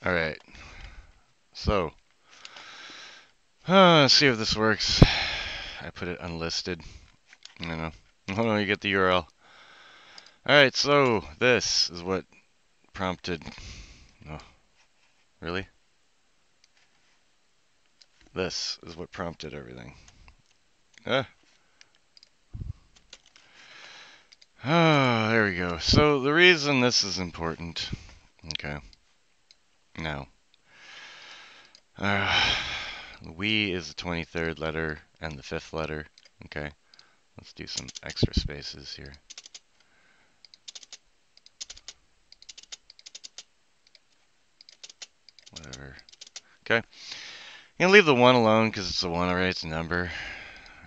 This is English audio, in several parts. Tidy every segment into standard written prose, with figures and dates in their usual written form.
Alright, so, let's see if this works. I put it unlisted. I don't know. Oh no, you get the URL. Alright, so this is what prompted. Oh, really? This is what prompted everything. Ah. Oh, there we go. So the reason this is important. Okay. Now, we is the 23rd letter and the 5th letter. Okay. Let's do some extra spaces here. Whatever. Okay. I'm gonna leave the 1 alone because it's a 1 already. It's a number.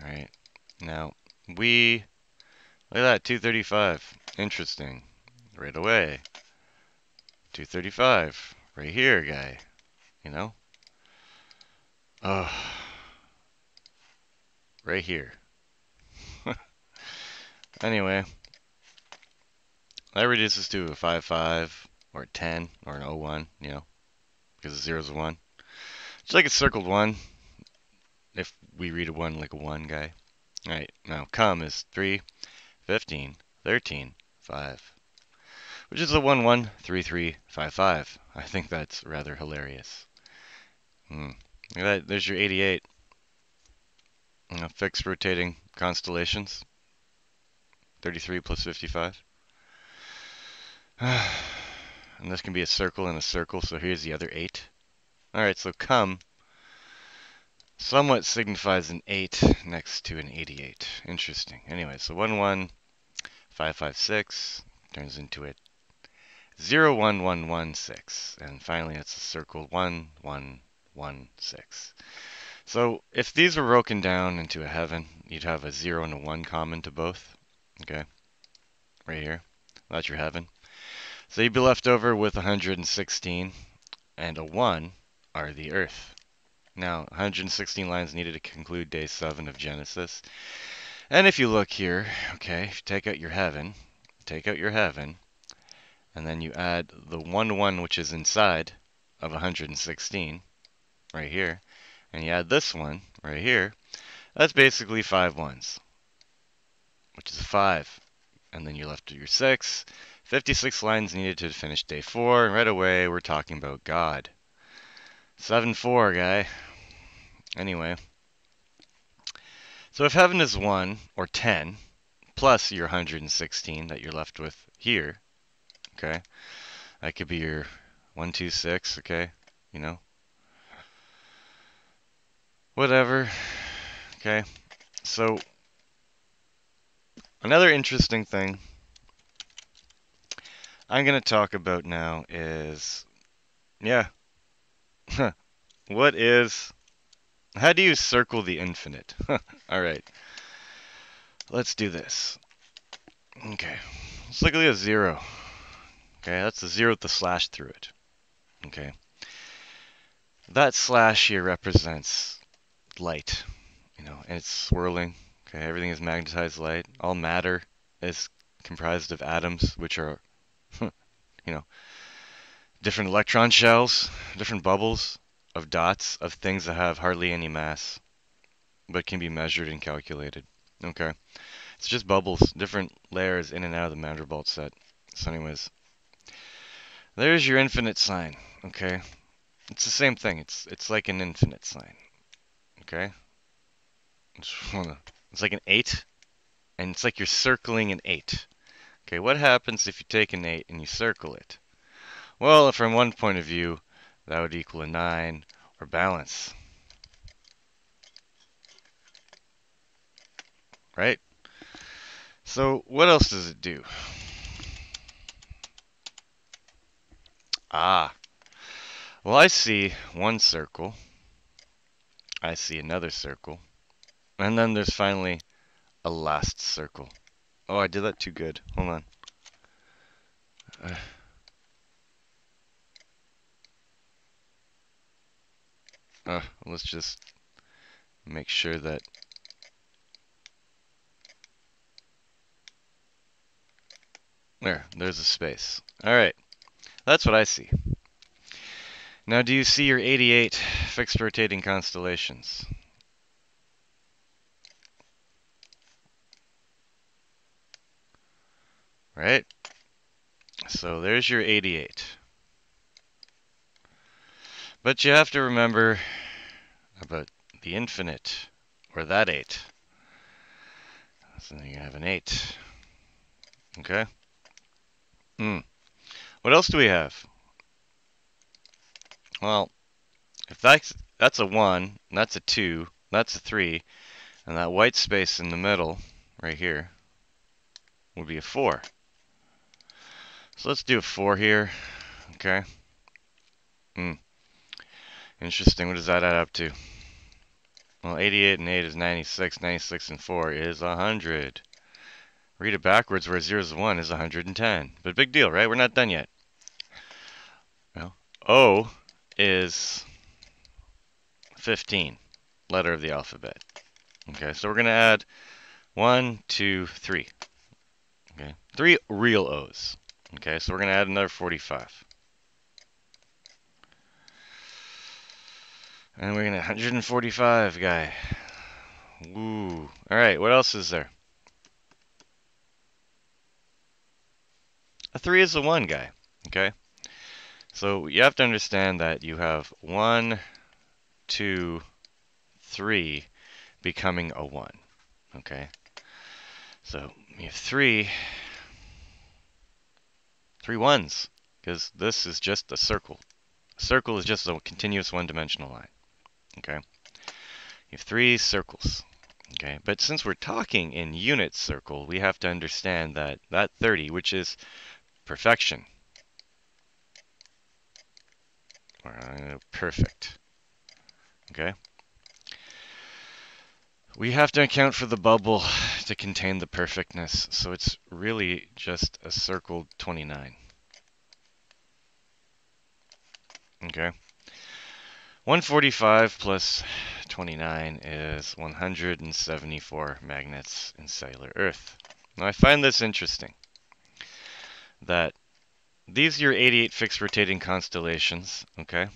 Alright. Now, we. Look at that, 235. Interesting. Right away. 235. Right here, guy. You know? Oh. Right here. Anyway. That reduces to a 5-5 or a 10 or an 0-1, you know? Because the 0 is a 1. Just like a circled 1. If we read a 1 like a 1 guy. Alright, now come is 3, 15, 13, 5. Which is a 1-1-3-3-5-5. I think that's rather hilarious. Look at that. There's your 88. Fixed rotating constellations. 33 plus 55. And this can be a circle and a circle, so here's the other 8. Alright, so come somewhat signifies an 8 next to an 88. Interesting. Anyway, so 1-1-5-5-6 turns into a 0-1-1-1-6. And finally, it's a circle 1-1-1-6. So if these were broken down into a heaven, you'd have a 0 and a 1 common to both. Okay, right here. That's your heaven. So you'd be left over with 116 and a 1 are the earth. Now, 116 lines needed to conclude day 7 of Genesis. And if you look here, okay, if you take out your heaven, and then you add the 1-1 which is inside of 116, right here, and you add this one right here, that's basically 5 1s, which is 5. And then you're left with your 6. 56 lines needed to finish day 4, and right away we're talking about God. 7-4, guy. Anyway, so if heaven is 1 or 10 plus your 116 that you're left with here, okay, that could be your 126, okay, you know, whatever, okay. So another interesting thing I'm going to talk about now is, yeah, how do you circle the infinite? All right, let's do this. Okay, let's look at a 0. Okay, that's the 0 with the slash through it. Okay, that slash here represents light, you know, and it's swirling. Okay, everything is magnetized light. All matter is comprised of atoms, which are, you know, different electron shells, different bubbles of dots of things that have hardly any mass, but can be measured and calculated. Okay, it's just bubbles, different layers in and out of the Mandelbrot set. So anyways, there's your infinite sign. Okay, it's the same thing. It's like an infinite sign. Okay, it's like an 8, and it's like you're circling an 8. Okay, what happens if you take an 8 and you circle it? Well, from one point of view, that would equal a 9 or balance. Right? So what else does it do? Ah, well, I see one circle. I see another circle. And then there's finally a last circle. Oh, I did that too good. Hold on. Let's just make sure that... There's a space. All right, that's what I see. Now, do you see your 88 fixed rotating constellations? Right? So there's your 88. But you have to remember about the infinite, or that 8. So then you have an 8. Okay? What else do we have? Well, if that's a 1, that's a 2, that's a 3, and that white space in the middle, right here, would be a 4. So let's do a 4 here. Okay? Interesting. What does that add up to? Well, 88 and 8 is 96. 96 and 4 is 100. Read it backwards where 0 is 1 is 110. But big deal, right? We're not done yet. Well, O is 15, letter of the alphabet. Okay, so we're going to add 1, 2, 3. Okay, 3 real O's. Okay, so we're going to add another 45. And we're going to 145 guy. Woo. All right, what else is there? A 3 is a 1 guy. Okay, so you have to understand that you have 1, 2, 3 becoming a 1. Okay, so you have three ones, because this is just a circle. A circle is just a continuous one-dimensional line. Okay, you have 3 circles. Okay, but since we're talking in unit circle, we have to understand that that 30, which is perfection, perfect. Okay, we have to account for the bubble to contain the perfectness, so it's really just a circled 29. Okay, 145 plus 29 is 174 magnets in cellular Earth. Now I find this interesting, that these are your 88 fixed rotating constellations, okay,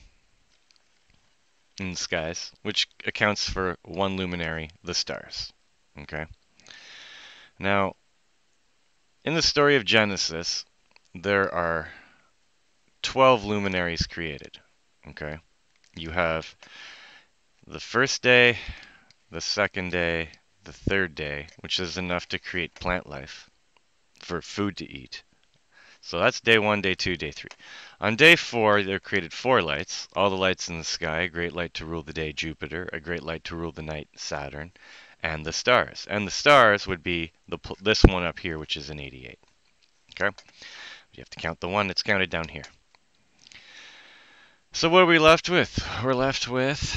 in the skies, which accounts for one luminary, the stars, okay. Now, in the story of Genesis, there are 12 luminaries created, okay. You have the first day, the second day, the third day, which is enough to create plant life for food to eat. So that's day 1, day 2, day 3. On day 4, they're created 4 lights, all the lights in the sky, a great light to rule the day, Jupiter, a great light to rule the night, Saturn, and the stars. And the stars would be this one up here, which is an 88. Okay? You have to count the one that's counted down here. So what are we left with? We're left with,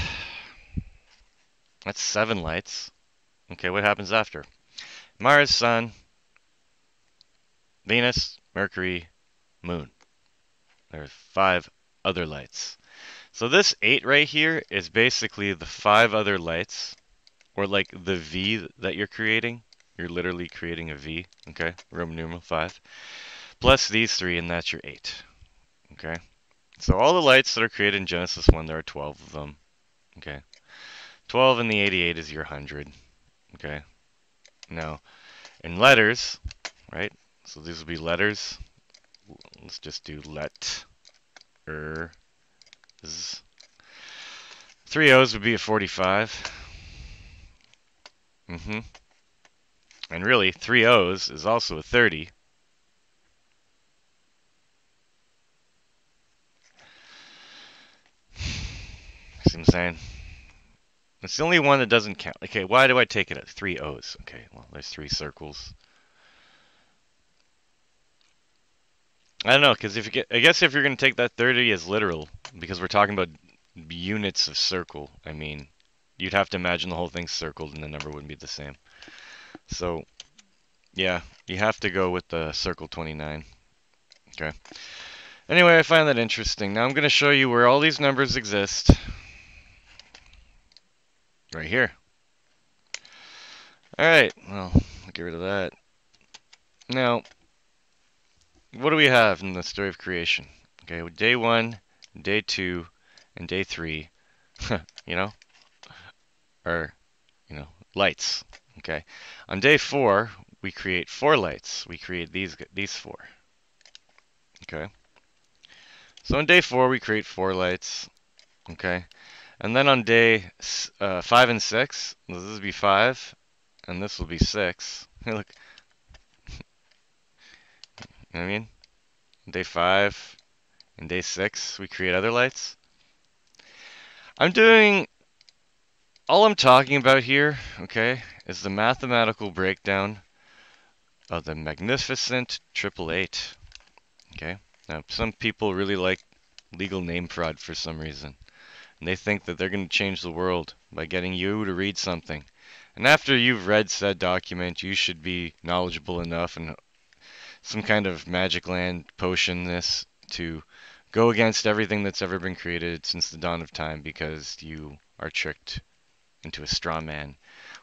that's 7 lights. Okay, what happens after? Mars, Sun, Venus, Mercury, Moon. There's 5 other lights. So this 8 right here is basically the 5 other lights, or like the V that you're creating. You're literally creating a V, okay? Roman numeral 5. Plus these 3, and that's your 8. Okay? So all the lights that are created in Genesis 1, there are 12 of them. Okay? 12 in the 88 is your 100. Okay? Now, in letters, right? So these will be letters. Let's just do let, 3 O's would be a 45. And really, 3 O's is also a 30. See what I'm saying? It's the only one that doesn't count. Okay, why do I take it at 3 O's? Okay, well, there's 3 circles. I don't know, because I guess if you're going to take that 30 as literal, because we're talking about units of circle, I mean, you'd have to imagine the whole thing's circled and the number wouldn't be the same. So, yeah, you have to go with the circle 29. Okay. Anyway, I find that interesting. Now I'm going to show you where all these numbers exist. Right here. Alright, well, I'll get rid of that. Now, what do we have in the story of creation? Okay, day 1, day 2, and day 3, you know, are, lights. Okay. On day 4, we create 4 lights. We create these 4. Okay. So on day 4, we create 4 lights. Okay. And then on day 5 and 6, this will be 5, and this will be 6. Hey, look, you know what I mean? Day 5 and day 6, we create other lights. I'm doing, all I'm talking about here, okay, is the mathematical breakdown of the magnificent 888. Okay? Now, some people really like legal name fraud for some reason. And they think that they're going to change the world by getting you to read something. And after you've read said document, you should be knowledgeable enough and some kind of magic land potion this to go against everything that's ever been created since the dawn of time because you are tricked into a straw man,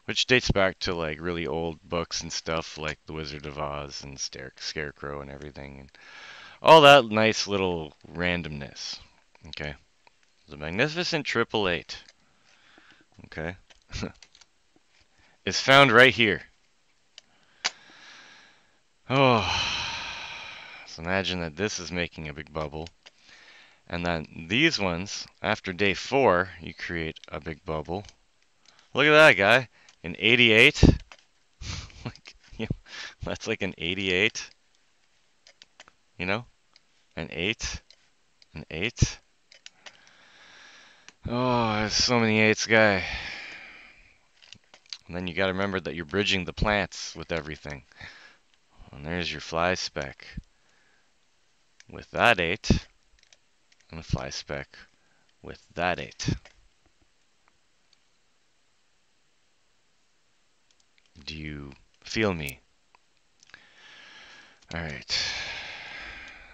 which dates back to like really old books and stuff like The Wizard of Oz and Scarecrow and everything and all that nice little randomness. Okay, the magnificent 888. Okay, is found right here. Oh, so imagine that this is making a big bubble. And then these ones, after day 4, you create a big bubble. Look at that guy, an 88. Like, that's like an 88. You know, an 8, an 8. Oh, there's so many 8s, guy. And then you got to remember that you're bridging the plants with everything. And there's your fly speck with that 8, and the fly speck with that 8. Do you feel me? Alright.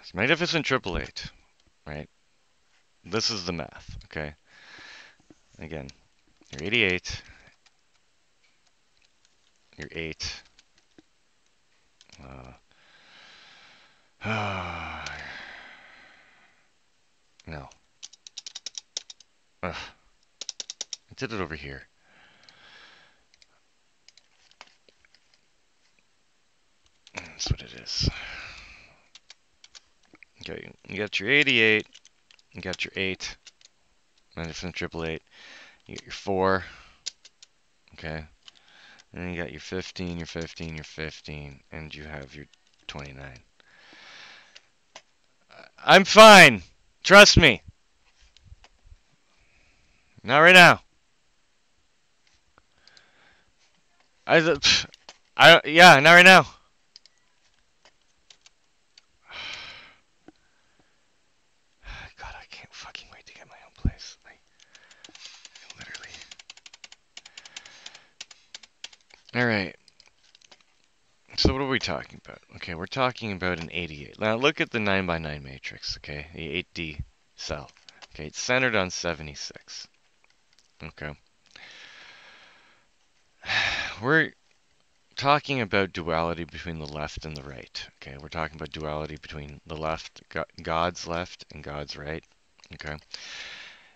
It's magnificent 888, right? This is the math, okay? Again, you're 88, you're 8. No. Ugh. I did it over here. That's what it is. Okay, you got your 88, you got your 8, magnificent 888, you got your 4, okay? And then you got your 15, your 15, your 15, and you have your 29. I'm fine. Trust me. Not right now. Yeah, not right now. God, I can't fucking wait to get my own place. Literally. Alright. So what are we talking about? Okay, we're talking about an 88. Now look at the 9x9 matrix, okay? The 8D cell. Okay, it's centered on 76. Okay. We're talking about duality between the left and the right. Okay, we're talking about duality between the left, God's left and God's right. Okay.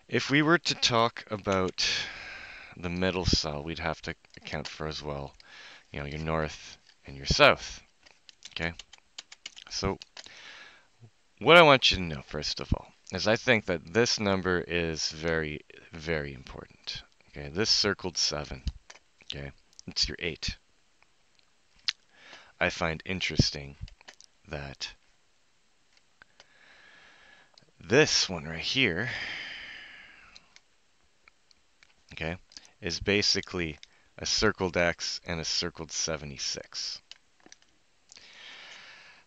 If we were to talk about the middle cell, we'd have to account for as well, your north and your south. Okay. So what I want you to know, first of all, is I think that this number is very, very important. Okay, this circled 7. Okay, it's your 8. I find interesting that this one right here, okay, is basically a circled X and a circled 76.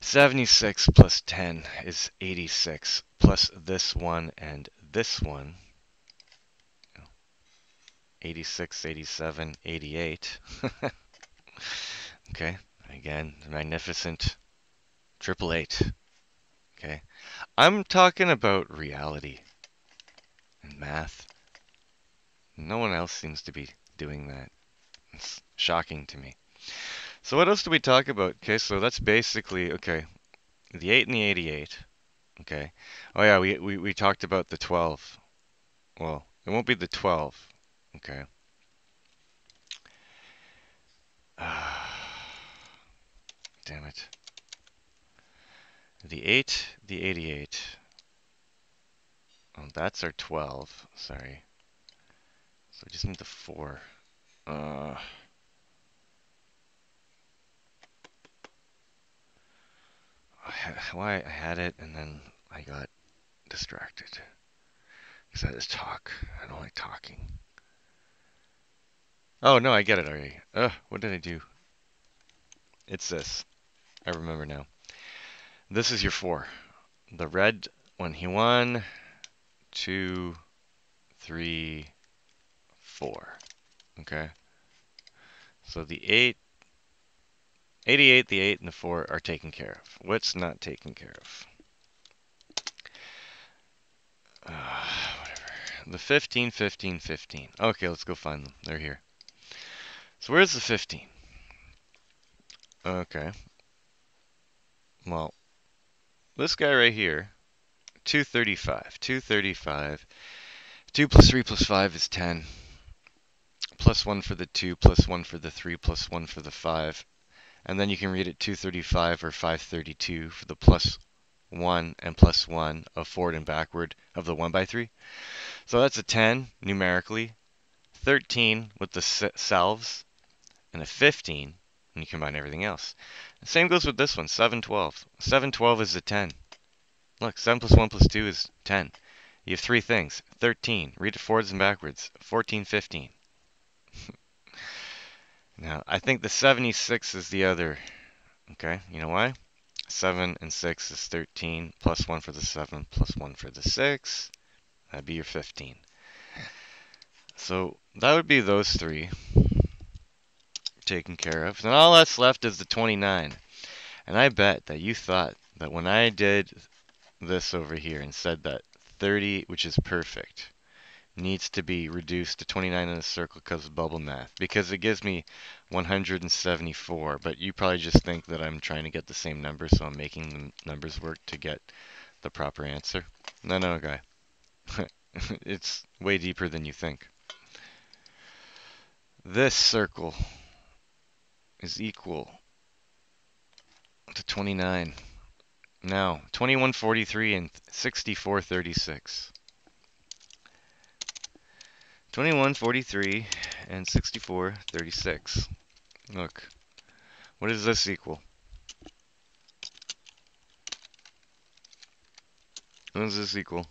76 plus 10 is 86, plus this one and this one, 86, 87, 88. Okay, again, the magnificent 888. Okay, I'm talking about reality and math. No one else seems to be doing that. It's shocking to me. So what else do we talk about? Okay, so that's basically, okay, the 8 and the 88. Okay. Oh yeah, we talked about the 12. Well, it won't be the 12. Okay. Damn it. The 8, the 88. Oh, that's our 12. Sorry. So we just need the 4. Why I had it and then I got distracted. Because I just talk. I don't like talking. Oh, no, I get it already. What did I do? It's this. I remember now. This is your 4. The red one. He 1, 2, 3, 4. Okay? So the 8, 88, the 8, and the 4 are taken care of. What's not taken care of? Whatever. The 15, 15, 15. Okay, let's go find them. They're here. So where's the 15? Okay. Well, this guy right here, 235. 235. 2 plus 3 plus 5 is 10. Plus 1 for the 2, plus 1 for the 3, plus 1 for the 5. And then you can read it 235 or 532 for the plus 1 and plus 1 of forward and backward of the 1 by 3. So that's a 10 numerically, 13 with the selves, and a 15 when you combine everything else. The same goes with this one, 712. 712 is a 10. Look, 7 plus 1 plus 2 is 10. You have 3 things. 13. Read it forwards and backwards. 14, 15. Now, I think the 76 is the other. Okay, you know why? 7 and 6 is 13, plus 1 for the 7, plus 1 for the 6. That'd be your 15. So that would be those 3 taken care of. And all that's left is the 29. And I bet that you thought that when I did this over here and said that 30, which is perfect, needs to be reduced to 29 in a circle because of bubble math, because it gives me 174, but you probably just think that I'm trying to get the same number, so I'm making the numbers work to get the proper answer. No, no, guy. It's way deeper than you think. This circle is equal to 29. Now, 2143 and 6436. 2143 and 6436. Look, what does this equal? What does this equal?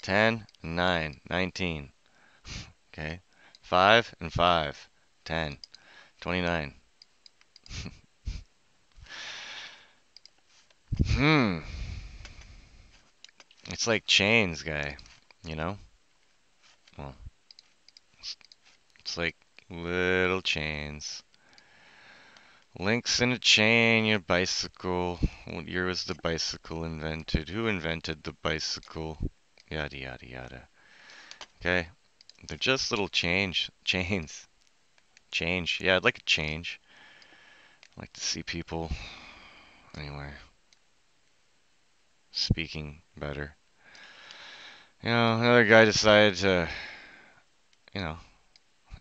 10 and 9, 19. Okay. 5 and 5, 10, 29. It's like chains, guy. You know? Well, it's like little chains. Links in a chain, your bicycle. What year was the bicycle invented? Who invented the bicycle? Yada, yada, yada. Okay. They're just little chains. Change. Yeah, I'd like a change. I'd like to see people, anyway, speaking better. You know, another guy decided to, you know,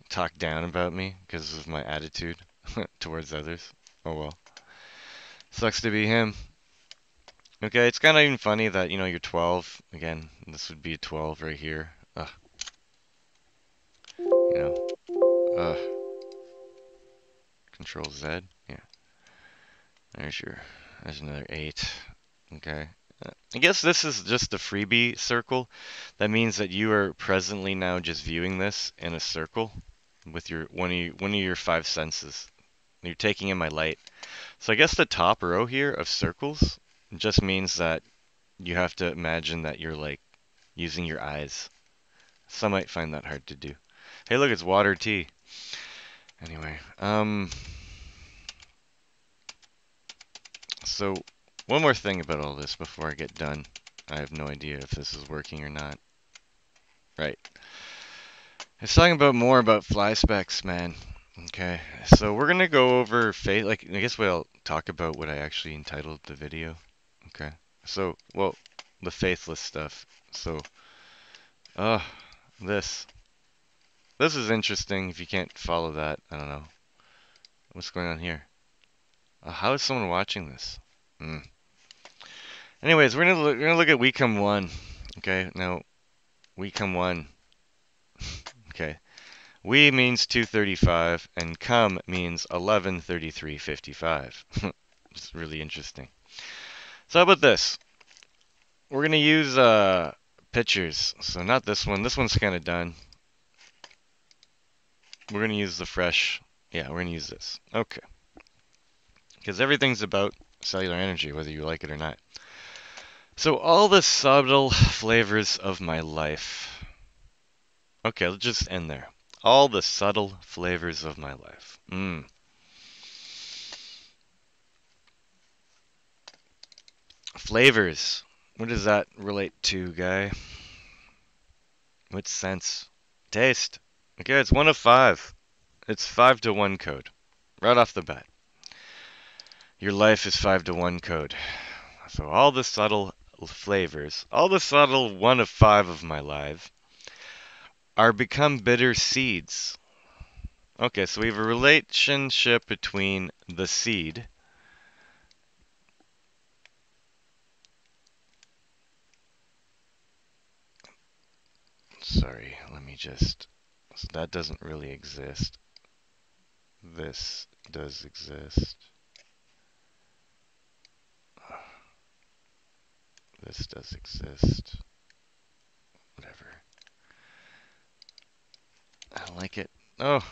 talk down about me because of my attitude towards others. Oh well. Sucks to be him. Okay, it's kind of even funny that, you know, you're 12. Again, this would be a 12 right here. You know, Control Z. Yeah. There's another 8. Okay. I guess this is just a freebie circle. That means that you are presently now just viewing this in a circle with your one of your 5 senses. You're taking in my light. So I guess the top row here of circles just means that you have to imagine that you're like using your eyes. Some might find that hard to do. Hey, look, it's water tea. Anyway, so one more thing about all this before I get done. I have no idea if this is working or not. Right. It's talking about more about fly specs, man. Okay, so we're gonna go over faith. Like, I guess we'll talk about what I actually entitled the video. Okay, so, well, the faithless stuff. So, uh, this. This is interesting. If you can't follow that, I don't know. What's going on here? How is someone watching this? Hmm. Anyways, we're gonna look at we come one. Okay, now we come one. Okay, we means 235, and come means 113355. It's really interesting. So how about this? We're gonna use pictures. So not this one. This one's kind of done. We're gonna use the fresh. Yeah, we're gonna use this. Okay, because everything's about cellular energy, whether you like it or not. So all the subtle flavors of my life. Okay, let's just end there. All the subtle flavors of my life. Flavors. What does that relate to, guy? What sense? Taste. Okay, it's 1 of 5. It's 5-to-1 code. Right off the bat. Your life is 5-to-1 code. So all the subtle flavors, all the subtle 1 of 5 of my life are become bitter seeds. Okay, so we have a relationship between the seed. Sorry, let me just. So that doesn't really exist. This does exist. This does exist. Whatever. I don't like it. Oh,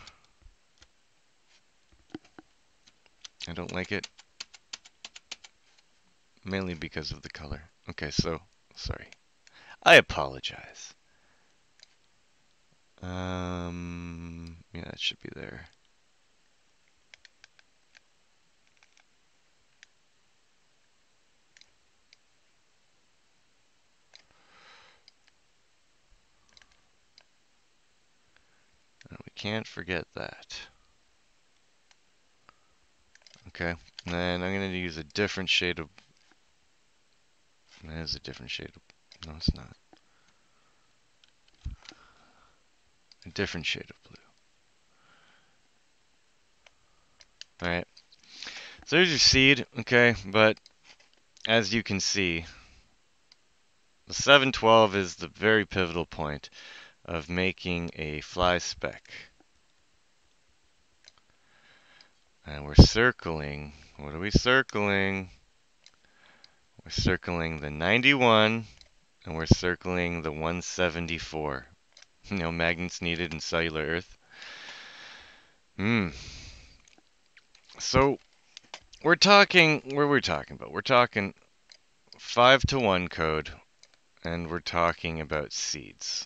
I don't like it. Mainly because of the color. Okay, so, sorry. I apologize. Yeah, that should be there. We can't forget that. Okay, and then I'm going to use a different shade of. That is a different shade of. No, it's not. A different shade of blue. Alright, so there's your seed, okay, but as you can see, the 712 is the very pivotal point of making a fly speck. And we're circling. What are we circling? We're circling the 91, and we're circling the 174. No magnets needed in cellular Earth. So we're talking. What are we talking about? We're talking 5-to-1 code, and we're talking about seeds.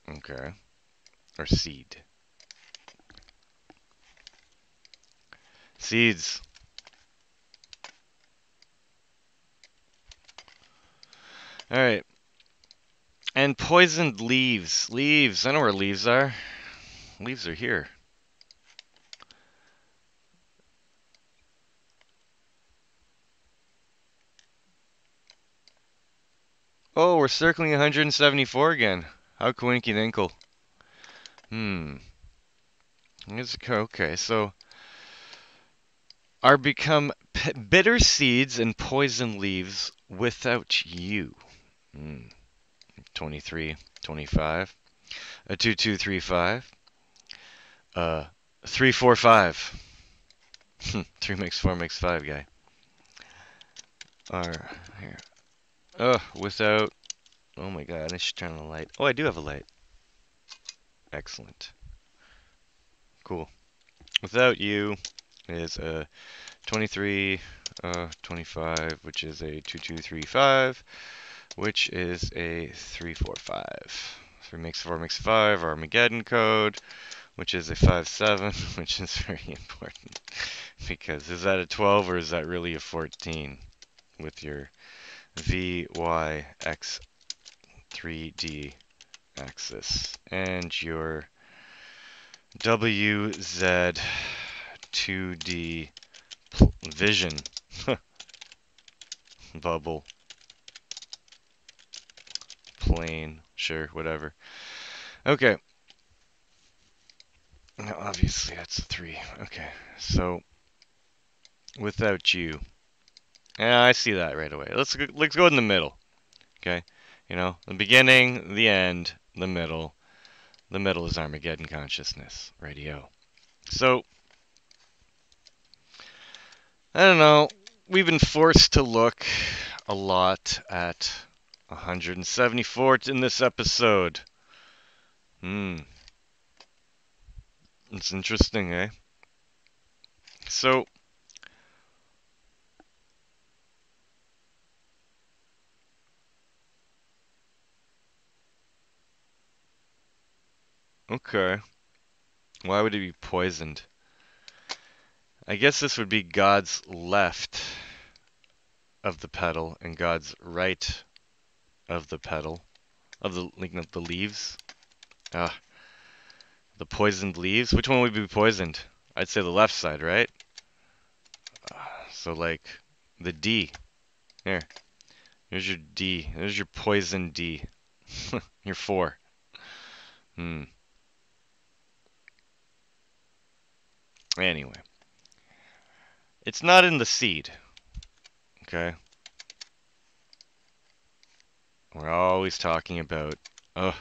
Okay, or seed. Seeds. All right. And poisoned leaves. Leaves. I know where leaves are. Leaves are here. Oh, we're circling 174 again. How coinky dinkle. Okay, so are become bitter seeds and poison leaves without you. 23, 25, a 2, 2, 3, 5, 3, 4, 5. 3 makes 4 makes 5, guy. Are here. Without. Oh my god, I should turn on the light. Oh, I do have a light. Excellent. Cool. Without you is a 23, 25, which is a 2, 2, 3, 5, which is a 3, 4, 5. 3 makes 4 makes 5, Armageddon code, which is a 5, 7, which is very important. Because is that a 12 or is that really a 14 with your V, Y, X, 3D axis and your WZ 2D vision bubble plane, sure, whatever. Okay. Now, obviously, that's 3. Okay, so without you, yeah, I see that right away. Let's go in the middle. Okay, you know, the beginning, the end, the middle. The middle is Armageddon consciousness, radio. So I don't know. We've been forced to look a lot at 174 in this episode. It's interesting, eh? So, okay. Why would it be poisoned? I guess this would be God's left of the petal and God's right of the petal of the the leaves. Ah, the poisoned leaves. Which one would be poisoned? I'd say the left side, right? So like the D. Here, here's your D. There's your poison D. You're 4. Hmm. Anyway, it's not in the seed. Okay. We're always talking about. Ugh.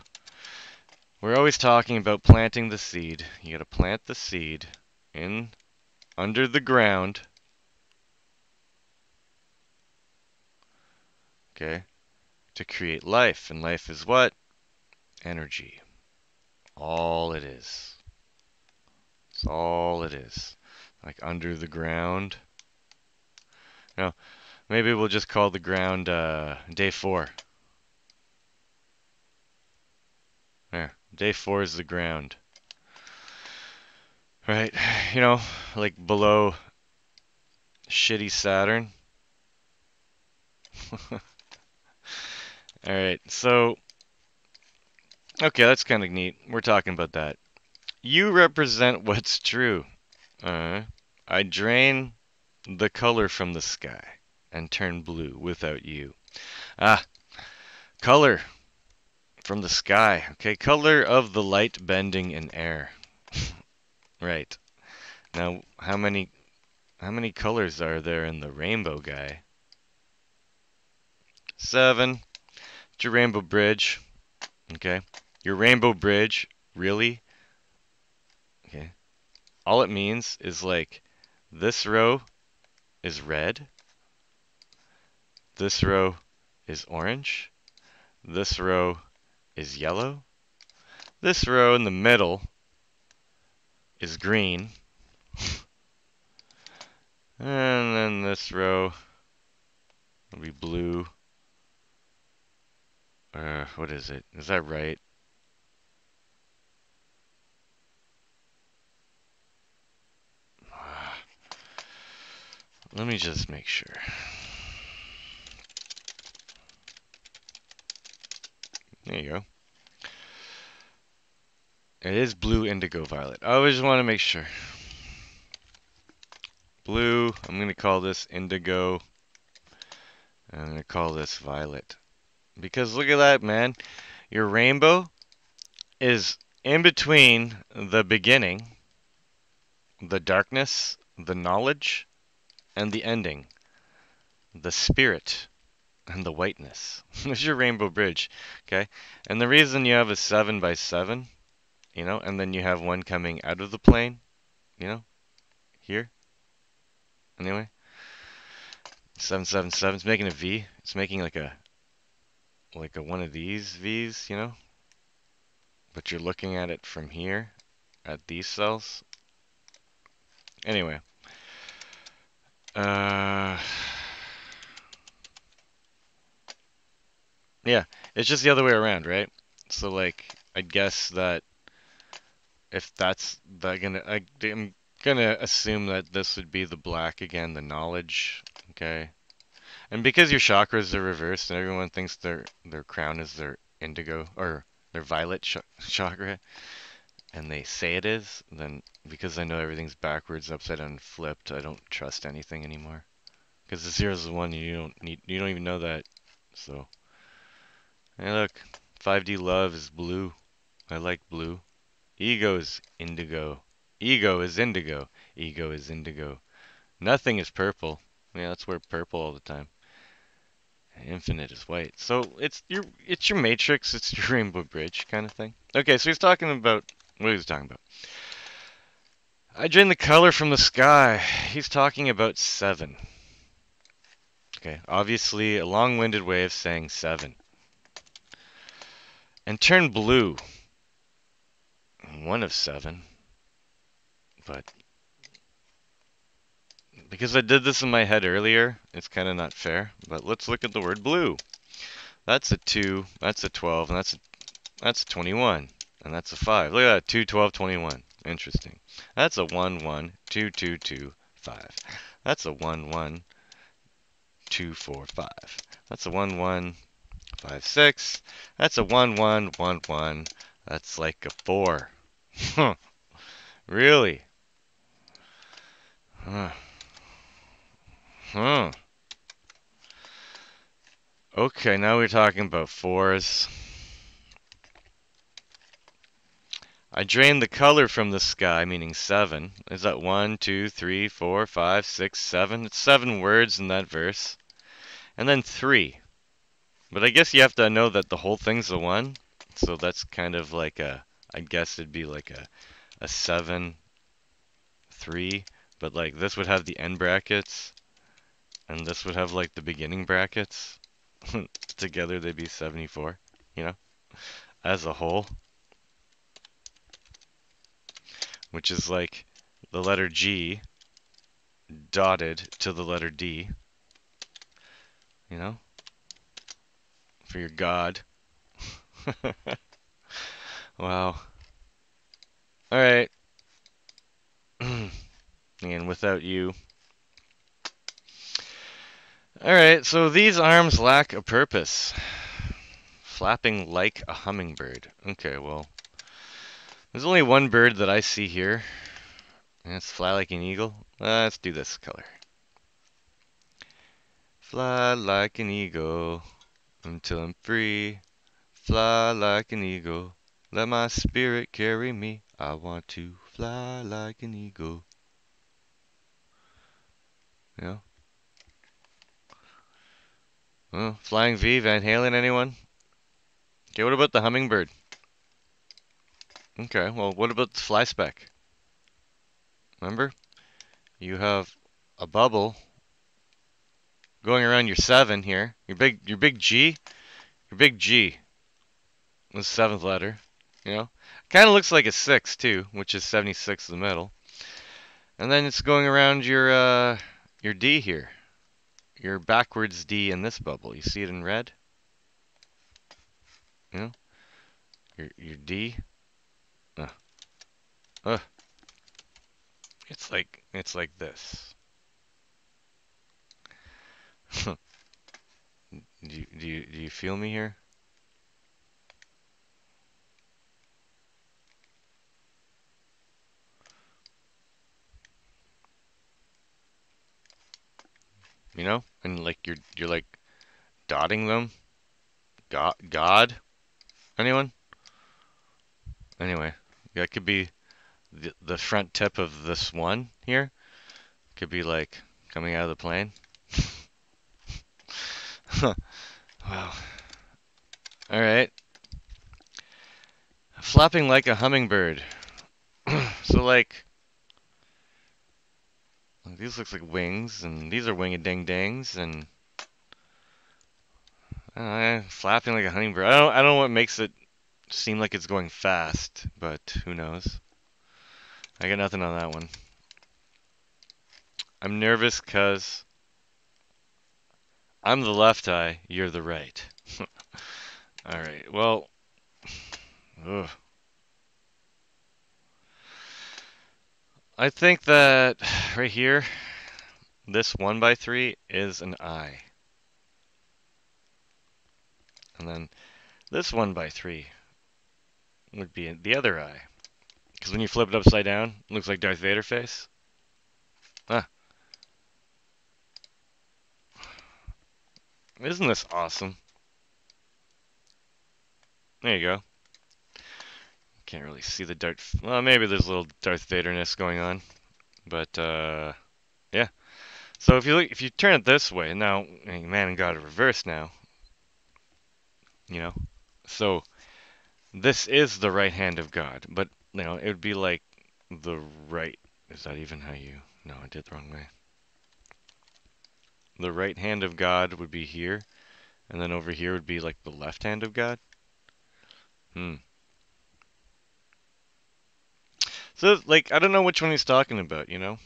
We're always talking about planting the seed. You gotta plant the seed in under the ground. Okay. To create life. And life is what? Energy. All it is. It's all it is. Like under the ground. No, maybe we'll just call the ground day 4. There. Day 4 is the ground. Right? You know, like below shitty Saturn. Alright, so okay, that's kind of neat. We're talking about that. You represent what's true. I drain the color from the sky and turn blue without you. Ah, color from the sky. Okay, color of the light bending in air. Right. Now, how many colors are there in the rainbow, guy? 7. It's your rainbow bridge. Okay. Your rainbow bridge, really? Okay. All it means is like this row is red, this row is orange, this row is yellow, this row in the middle is green, and then this row will be blue. What is it? Is that right? Let me just make sure. There you go. It is blue, indigo, violet. I always want to make sure. Blue, I'm going to call this indigo. I'm going to call this violet. Because look at that, man. Your rainbow is in between the beginning, the darkness, the knowledge, and the ending, the spirit, and the whiteness. There's your rainbow bridge, okay? And the reason you have a 7 by 7, you know, and then you have one coming out of the plane, you know, here, anyway. 777, it's making a V. It's making like a one of these V's, you know? But you're looking at it from here, at these cells. Anyway. Yeah, it's just the other way around, right? So like, I guess that if that's I'm gonna assume that this would be the black again, the knowledge, okay? And because your chakras are reversed and everyone thinks their crown is their indigo or their violet chakra, and they say it is, then because I know everything's backwards, upside down, and flipped, I don't trust anything anymore. Because the zeros is one, you don't even know that. So, hey, look, 5D love is blue. I like blue. Ego is indigo. Ego is indigo. Ego is indigo. Nothing is purple. Yeah, let's wear purple all the time. Infinite is white. So it's your matrix, it's your rainbow bridge kind of thing. Okay, so he's talking about what he's talking about. I drain the color from the sky. He's talking about 7. Okay, obviously a long-winded way of saying 7. And turn blue. 1 of 7. But because I did this in my head earlier, it's kind of not fair. But let's look at the word blue. That's a 2, that's a 12, and that's a 21. And that's a 5. Look at that, 2, 12, 21. Interesting. That's a 1, 1, 2, 2, 2, 5. That's a 1, 1, 2, 4, 5. That's a 1, 1, 5, 6. That's a 1, 1, 1, 1. That's like a 4. Huh. Really? Huh. Huh. Okay, now we're talking about 4s. I drained the color from the sky, meaning 7. Is that 1, 2, 3, 4, 5, 6, 7? It's 7 words in that verse. And then 3. But I guess you have to know that the whole thing's a 1. So that's kind of like I guess it'd be like a 7, 3. But like this would have the end brackets. And this would have like the beginning brackets. Together they'd be 74, you know, as a whole. Which is like the letter G dotted to the letter D, you know, for your God. Wow. Alright. And without you. Alright, so these arms lack a purpose. Flapping like a hummingbird. Okay, well, there's only one bird that I see here. And it's fly like an eagle. Let's do this color. Fly like an eagle until I'm free. Fly like an eagle. Let my spirit carry me. I want to fly like an eagle. You know? Flying V, Van Halen, anyone? Okay, what about the hummingbird? Okay, well, what about the fly speck? Remember? You have a bubble going around your 7 here. Your big G. Your big G. The 7th letter. You know? Kind of looks like a 6 too, which is 76 in the middle. And then it's going around your D here. Your backwards D in this bubble. You see it in red? You know? Your D. Uh, uh. It's like this. Do you feel me here? You know? And like you're like dotting them. God? Anyone? Anyway, that could be the front tip of this one here. Could be like coming out of the plane. Wow. All right. Flapping like a hummingbird. So like these looks like wings, and these are wing-a-ding-dings, and flapping like a hummingbird. I don't know what makes it seem like it's going fast, but who knows? I got nothing on that one. I'm nervous because I'm the left eye, you're the right. Alright, well, ugh. I think that right here, this 1 by 3 is an eye. And then this 1 by 3 would be the other eye. Because when you flip it upside down, it looks like Darth Vader face. Ah, isn't this awesome? There you go. Can't really see the Darth. Well, maybe there's a little Darth Vader-ness going on, but yeah. So if you turn it this way, now man and God are reversed now, you know. So this is the right hand of God, but it would be like the right. Is that even how you? No, I did it the wrong way. The right hand of God would be here, and then over here would be like the left hand of God. Hmm. So like I don't know which one he's talking about, you know?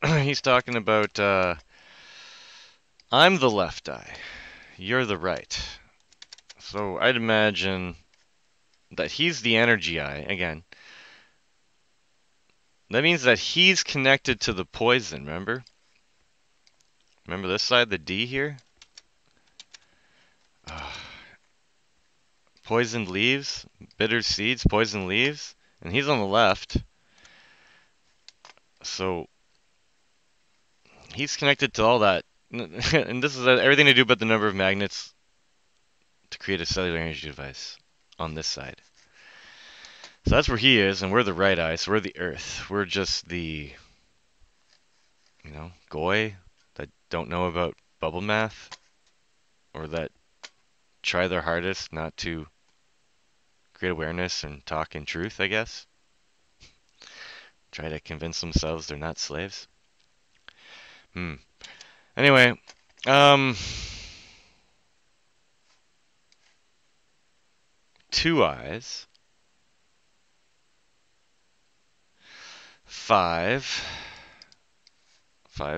He's talking about I'm the left eye, you're the right. So I'd imagine that he's the energy eye again. That means that he's connected to the poison, remember? Remember this side, the D here? Poisoned leaves, bitter seeds, poisoned leaves, and he's on the left. So he's connected to all that. And this is everything to do but the number of magnets to create a cellular energy device on this side. So that's where he is, and we're the right eye, so we're the earth. We're just the, goy that don't know about bubble math, or that try their hardest not to create awareness and talk in truth, I guess. Try to convince themselves they're not slaves. Anyway, um, two eyes, five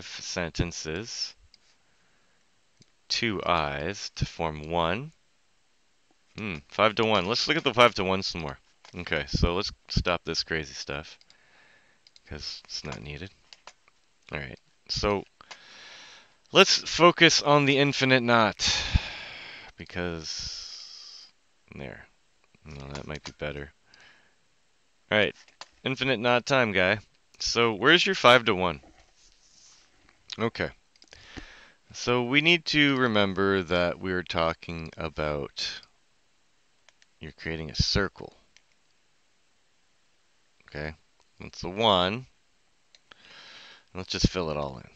sentences, two eyes to form one. 5 to 1. Let's look at the 5 to 1 some more. Okay, so let's stop this crazy stuff because it's not needed. All right, so let's focus on the infinite knot because there. No, that might be better. All right, infinite knot time, guy. So where's your 5 to 1? Okay. So we need to remember that we're talking about you're creating a circle. Okay? That's the 1. Let's just fill it all in.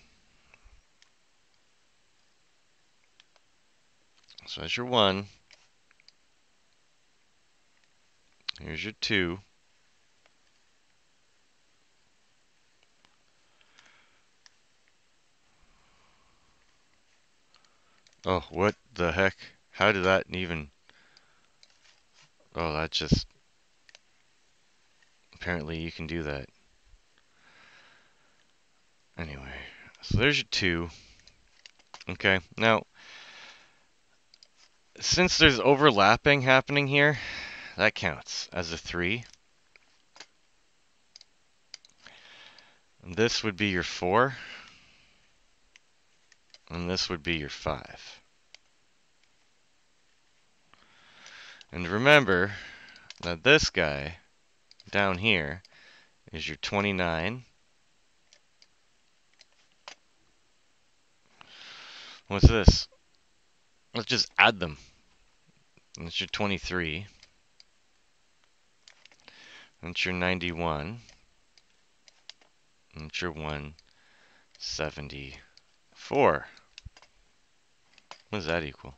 So that's your 1. Here's your 2. Oh, what the heck? How did that even... Oh, that just... Apparently you can do that. Anyway, so there's your 2. Okay, now, since there's overlapping happening here, that counts as a 3. And this would be your 4. And this would be your 5. And remember that this guy down here is your 29. What's this? Let's just add them. That's your 23. That's your 91. That's your 174. What does that equal?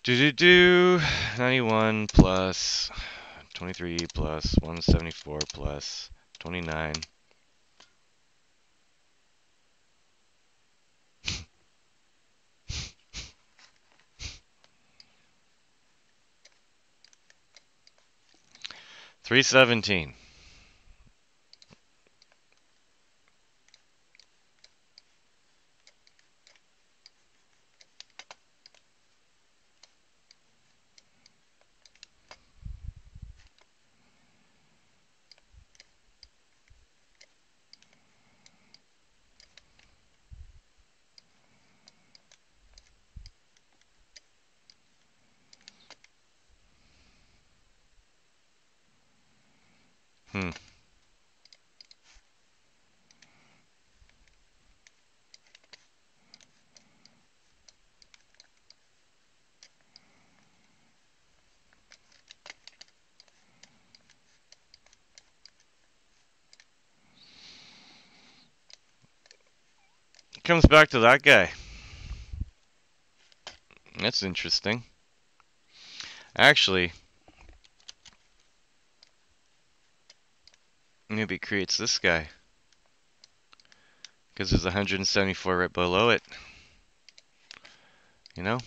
Do 91 plus 23 plus 174 plus 29. $317. Hmm. Comes back to that guy. That's interesting. Actually, maybe it creates this guy. Because there's 174 right below it. You know?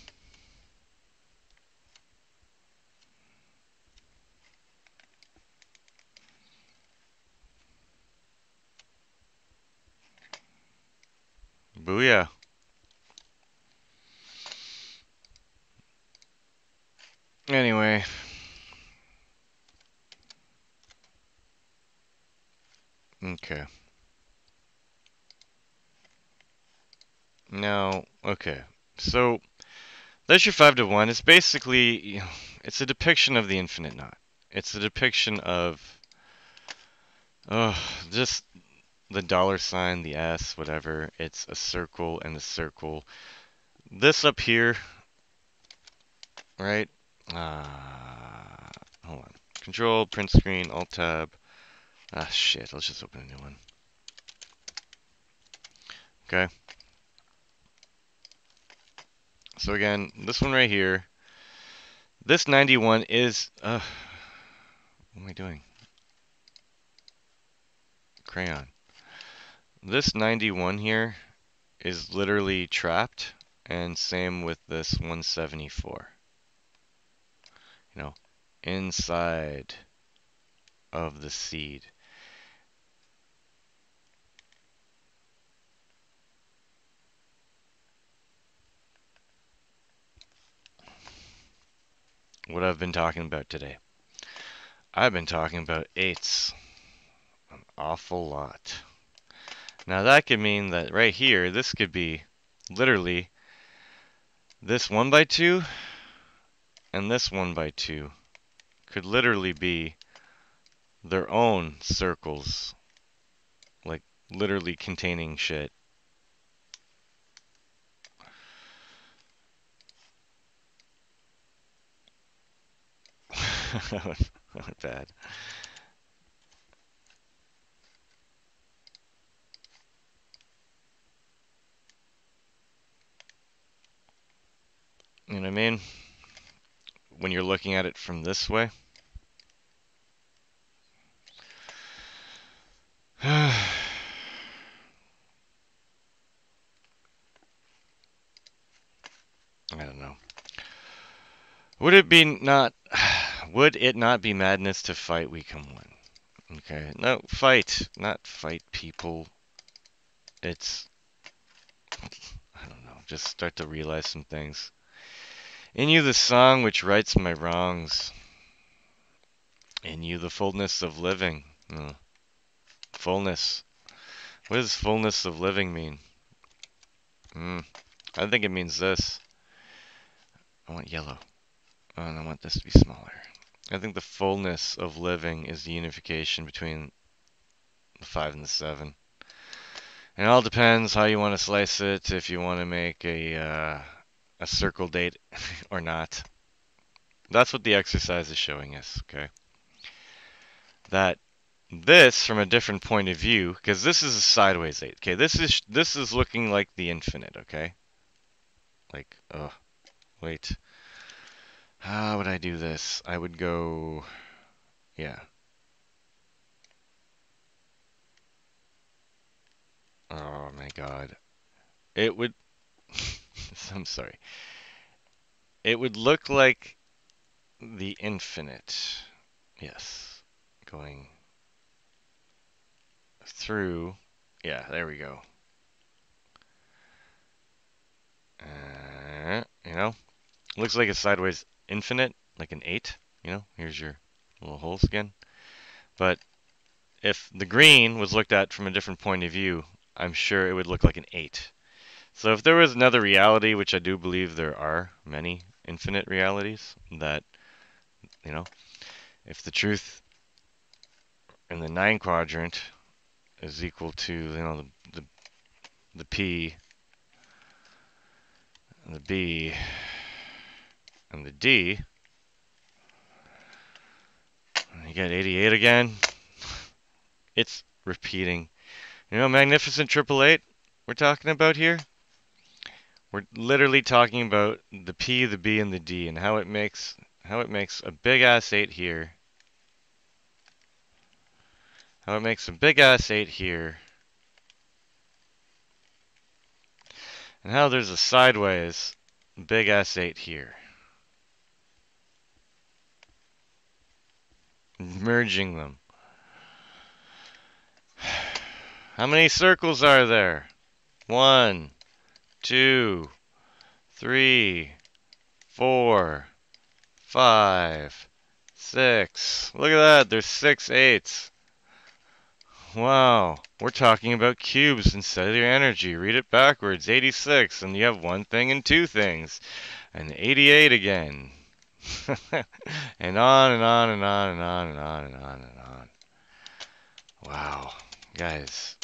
Booyah. Anyway. Okay. Now, okay. So, that's your 5 to 1. It's basically, it's a depiction of the infinite knot. It's a depiction of, oh, just the dollar sign, the S, whatever. It's a circle and a circle. This up here, right? Hold on. Control, print screen, Alt tab. Ah, shit. Let's just open a new one. Okay. So again, this one right here. This 91 is, what am I doing? Crayon. This 91 here is literally trapped, and same with this 174. You know, inside of the seed. What I've been talking about today. I've been talking about eights an awful lot. Now that could mean that right here, this could be literally this 1 by 2 and this 1 by 2 could literally be their own circles, like literally containing shit. That went bad. You know what I mean? When you're looking at it from this way. I don't know. Would it be not would it not be madness to fight we come one? Okay. No, fight, not fight people. It's I don't know, just start to realize some things. In you the song which rights my wrongs. In you the fullness of living. Fullness. What does fullness of living mean? I think it means this. I want yellow. Oh, and I want this to be smaller. I think the fullness of living is the unification between the 5 and the 7. And it all depends how you want to slice it, if you want to make a circle date or not. That's what the exercise is showing us, okay? That this, from a different point of view, because this is a sideways 8, okay? This is looking like the infinite, okay? Like, oh, wait. How would I do this? I would go, yeah. Oh my God. It would, I'm sorry. It would look like the infinite. Yes. Going through. Yeah, there we go. You know, looks like a sideways infinite, like an 8. You know, here's your little holes again. But if the green was looked at from a different point of view, I'm sure it would look like an 8. So if there was another reality, which I do believe there are many infinite realities, that, you know, if the truth And the 9 quadrant is equal to, you know, the P, and the B, and the D. And you get 88 again. It's repeating. You know, magnificent 888 we're talking about here? We're literally talking about the P, the B, and the D, and how it makes a big ass 8 here. How it makes a big ass 8 here. And how there's a sideways big ass 8 here. Merging them. How many circles are there? 1, 2, 3, 4, 5, 6. Look at that, there's 6 8s. Wow, we're talking about cubes instead of your energy. Read it backwards, 86, and you have one thing and two things. And 88 again. And on and on and on and on and on and on and on. Wow, guys,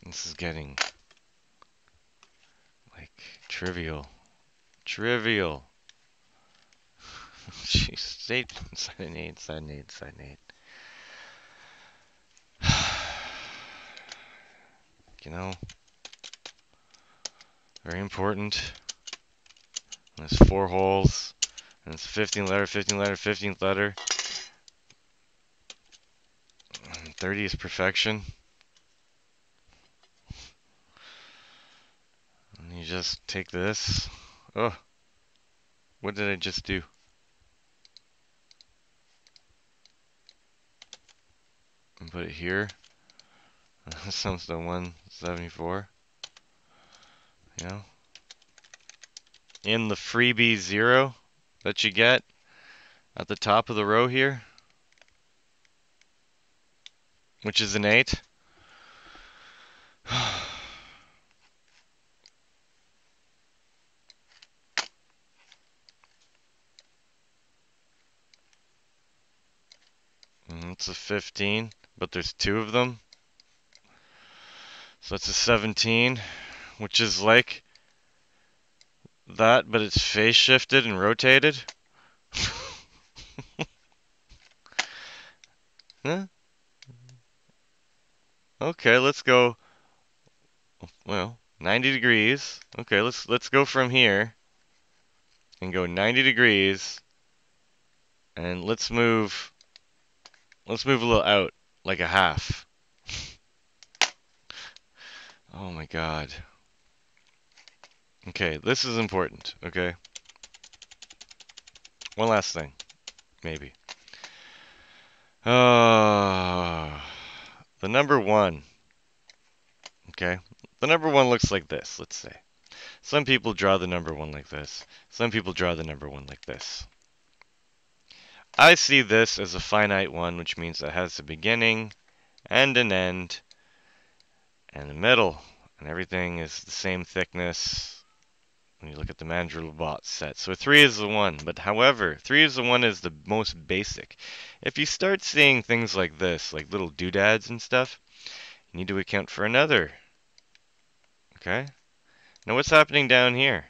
this is getting like trivial. Trivial. Jeez, 8 inside an 8, inside an 8, inside an 8. You know, very important. There's 4 holes, and it's 15th letter, 15th letter, 15th letter. 30 is perfection. And you just take this. Oh, what did I just do? And put it here. This sums to 174. You know? In the freebie 0 that you get at the top of the row here, which is an 8. And it's a 15, but there's 2 of them. So it's a 17, which is like that, but it's phase shifted and rotated. Huh? Okay, let's go. Well, 90 degrees. Okay, let's go from here and go 90 degrees, and let's move a little out, like a half. Oh my God. Okay, this is important. Okay. One last thing, maybe. The number 1. Okay, the number 1 looks like this. Let's say. Some people draw the number 1 like this. Some people draw the number 1 like this. I see this as a finite 1, which means it has a beginning and an end and a middle, and everything is the same thickness when you look at the Mandelbrot set. So 3 is the 1, but however, 3 is the 1 is the most basic. If you start seeing things like this, like little doodads and stuff, you need to account for another. Okay? Now what's happening down here?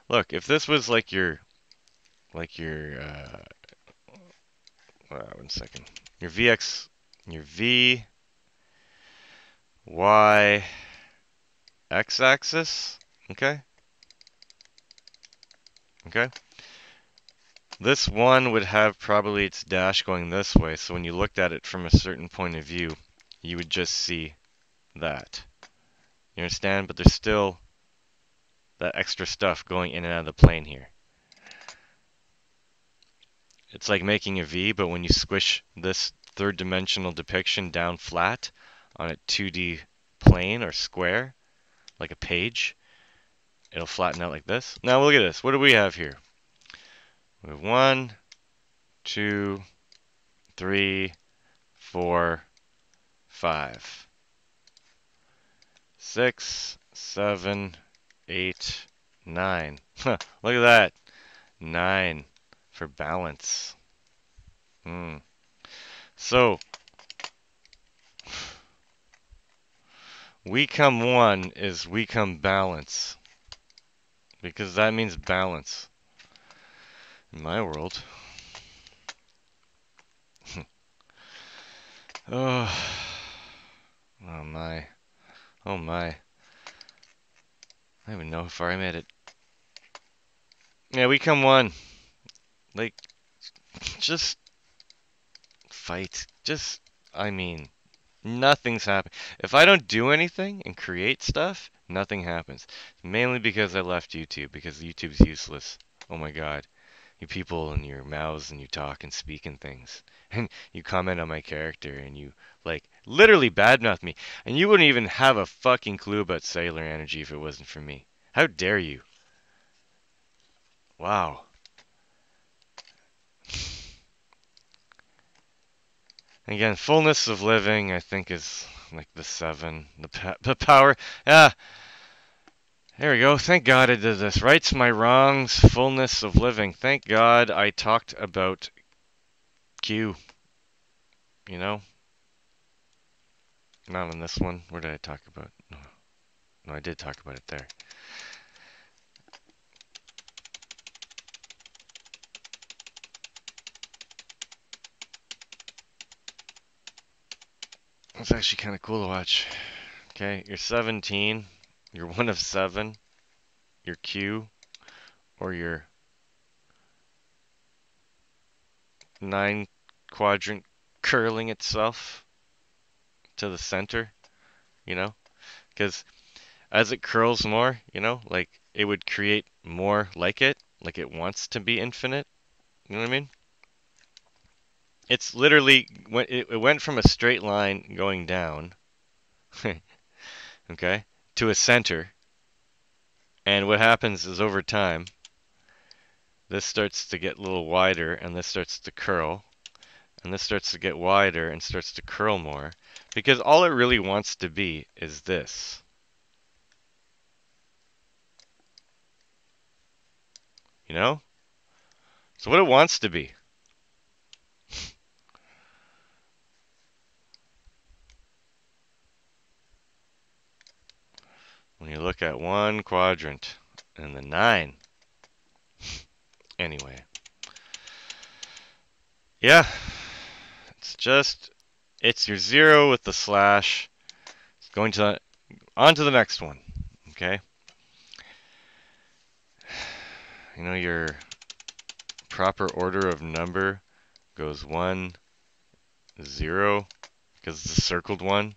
Look, if this was like your, one second, your VX, your V, Y, X axis, okay? Okay? This one would have probably its dash going this way, so when you looked at it from a certain point of view, you would just see that. You understand? But there's still that extra stuff going in and out of the plane here. It's like making a V, but when you squish this third dimensional depiction down flat on a 2D plane or square, like a page, it'll flatten out like this. Now look at this. What do we have here? We have 1, 2, 3, 4, 5, 6, 7, 8, 9. Look at that. 9 for balance. So We come one is we come balance. Because that means balance. In my world. Oh. Oh my. Oh my. I don't even know how far I made it. Yeah, we come one. Like, just fight. Just, I mean, nothing's happening. If I don't do anything and create stuff, nothing happens. Mainly because I left YouTube, because YouTube's useless. Oh my god. You people and your mouths and you talk and speak and things. And you comment on my character and you, like, literally badmouth me. And you wouldn't even have a fucking clue about cellular energy if it wasn't for me. How dare you? Wow. Again, fullness of living, I think, is like the 7. The power. Ah, there we go. Thank God I did this. Rights my wrongs, fullness of living. Thank God I talked about Q. You know? Not on this one. Where did I talk about? No, I did talk about it there. It's actually kind of cool to watch. Okay, you're 17. You're 1 of 7. Your Q, or your 9 quadrant curling itself to the center, you know? Because as it curls more, you know, like it would create more like it wants to be infinite. You know what I mean? It's literally it went from a straight line going down, okay, to a center. And what happens is over time, this starts to get a little wider and this starts to curl. And this starts to get wider and starts to curl more. Because all it really wants to be is this. You know? So what it wants to be. When you look at one quadrant and the 9. Anyway. Yeah. It's your 0 with the slash. It's going to, on to the next one. Okay? You know, your proper order of number goes 1, 0, because it's a circled one.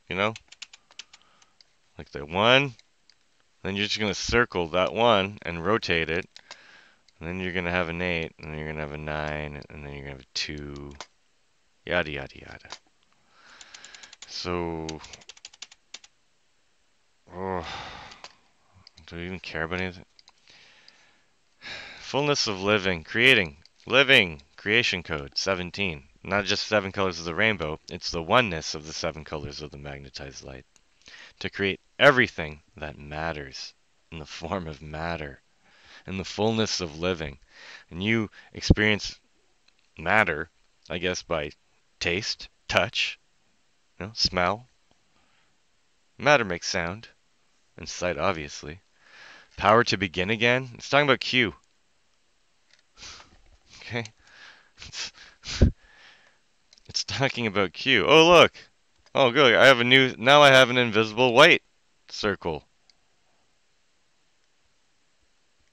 You know? Like the 1, then you're just going to circle that 1 and rotate it. And then you're going to have an 8, and then you're going to have a 9, and then you're going to have a 2, yada, yada, yada. So, oh, do we even care about anything? Fullness of living, creating, living, creation code, 17. Not just 7 colors of the rainbow, it's the oneness of the 7 colors of the magnetized light. To create everything that matters in the form of matter, in the fullness of living. And you experience matter, I guess, by taste, touch, you know, smell. Matter makes sound, and sight, obviously. Power to begin again. It's talking about Q. Okay? It's talking about Q. Oh, look. Oh, good. Now I have an invisible white circle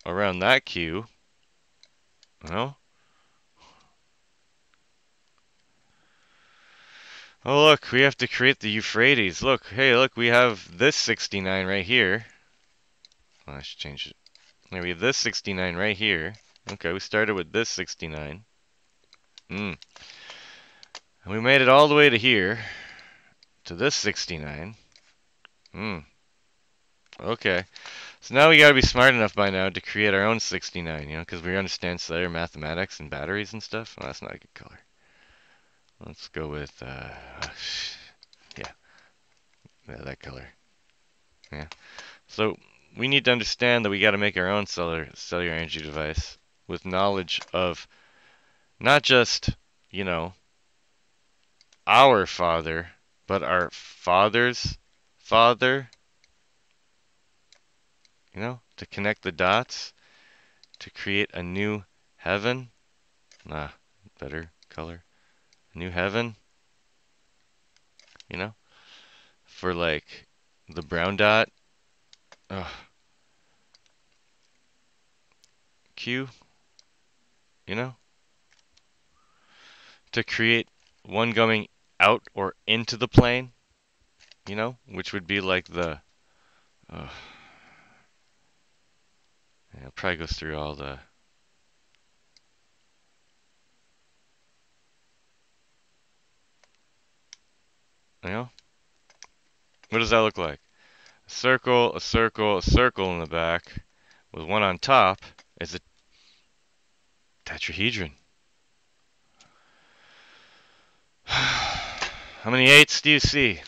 around that Q. You know? Oh, look. We have to create the Euphrates. Look. Hey, look. We have this 69 right here. Oh, I should change it. Here, we have this 69 right here. Okay, we started with this 69. And we made it all the way to here. To this 69. Okay. So now we gotta be smart enough by now to create our own 69, you know, because we understand cellular mathematics and batteries and stuff. Well, that's not a good color. Let's go with, yeah, that color. Yeah. So we need to understand that we gotta make our own cellular energy device with knowledge of not just, you know, our father, but our father's Father, to connect the dots, to create a new heaven. Better color. A new heaven, for like the brown dot. Q, you know, to create one going out or into the plane, which would be like uh, yeah, it probably goes through all the, what does that look like? A circle, a circle, a circle in the back, with one on top is a tetrahedron. How many eights do you see?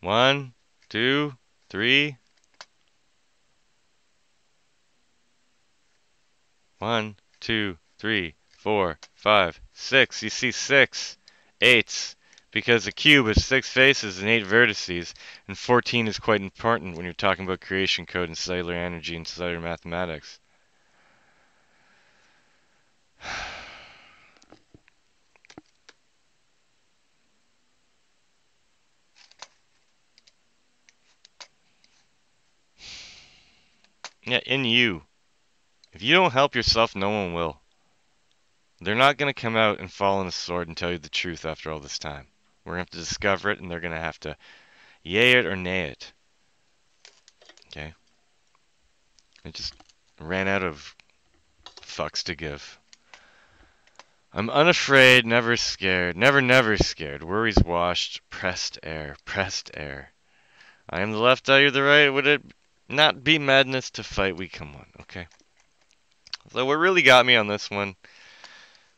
1, 2, 3. 1, 2, 3, 4, 5, 6. You see 6 eights because a cube has 6 faces and 8 vertices, and 14 is quite important when you're talking about creation code and cellular energy and cellular mathematics. Yeah, in you. If you don't help yourself, no one will. They're not going to come out and fall on a sword and tell you the truth after all this time. We're going to have to discover it, and they're going to have to yay it or nay it. Okay? I just ran out of fucks to give. I'm unafraid, never scared, never scared. Worries washed, pressed air, pressed air. I am the left eye, you're the right. Would it not be madness to fight? We come on, okay? So what really got me on this one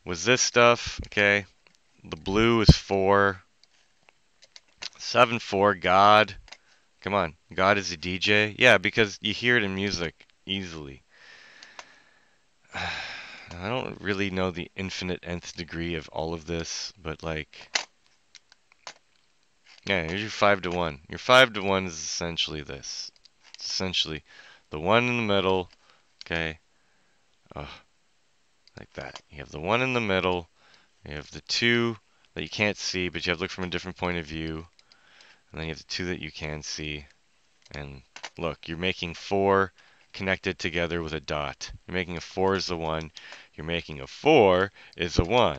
was this stuff, okay? The blue is 4. 7, 4, God. Come on, God is a DJ? Yeah, because you hear it in music easily. I don't really know the infinite nth degree of all of this, but like, yeah, here's your 5 to 1. Your 5 to 1 is essentially this. It's essentially the 1 in the middle, okay? Like that. You have the 1 in the middle, you have the 2 that you can't see, but you have to look from a different point of view, and then you have the 2 that you can see, and look, you're making 4 connected together with a dot. You're making a 4 is a 1, you're making a 4 is a 1.